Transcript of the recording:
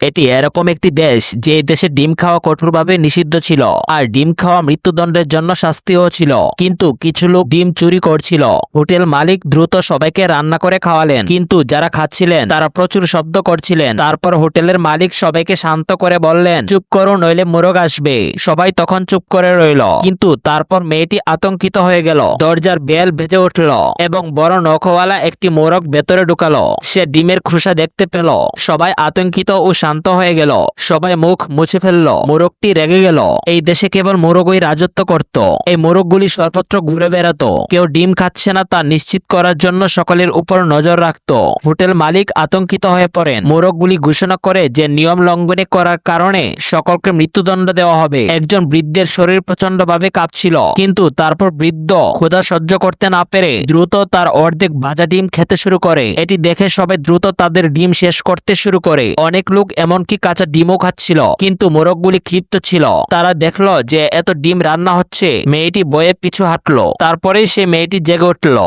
এটি এরকম একটি দেশ যে দেশে ডিম খাওয়া কঠোরভাবে নিষিদ্ধ ছিল, আর ডিম খাওয়া মৃত্যুদণ্ডের জন্য শাস্তিও ছিল। কিন্তু কিছু লোক ডিম চুরি করছিল। হোটেল মালিক দ্রুত সবাইকে রান্না করে খাওয়ালেন, কিন্তু যারা খাচ্ছিলেন তারা প্রচুর শব্দ করছিলেন। তারপর হোটেলের মালিক সবাইকে শান্ত করে বললেন, চুপ করো নইলে মোরগ আসবে। সবাই তখন চুপ করে রইল। কিন্তু তারপর মেয়েটি আতঙ্কিত হয়ে গেল। দরজার বেল বেজে উঠল এবং বড় নখওয়ালা একটি মোরগ ভেতরে ঢুকালো। সে ডিমের খোসা দেখতে পেল। সবাই আতঙ্কিত ও শান্ত হয়ে গেল। সবাই মুখ মুছে ফেলল। মোরগটি রেগে গেল। এই দেশে কেবল মোরগই রাজত্ব করত। এই মোরগগুলি সর্বত্র ঘুরে বেড়াতো। কেউ ডিম খাচ্ছে না তা নিশ্চিত করার জন্য সকলের উপর নজর রাখত। হোটেল মালিক আতঙ্কিত হয়ে পড়েন। মোরগগুলি ঘোষণা করে যে নিয়ম লঙ্ঘন করার কারণে সকলকে মৃত্যুদণ্ড দেওয়া হবে। একজন বৃদ্ধের শরীর প্রচন্ডভাবে কাঁপছিল, কিন্তু তারপর বৃদ্ধ ক্ষুধা সহ্য করতে না পেরে দ্রুত তার অর্ধেক ভাজা ডিম খেতে শুরু করে। এটি দেখে সবাই দ্রুত তাদের ডিম শেষ করতে শুরু করে। অনেক লোক এমনকি কাঁচা ডিমও খাচ্ছিল, কিন্তু মোরগগুলি ক্ষিপ্ত ছিল। তারা দেখলো যে এত ডিম রান্না হচ্ছে। মেয়েটি ভয়ে পিছু হাঁটলো। তারপরেই সে মেয়েটি জেগে উঠল।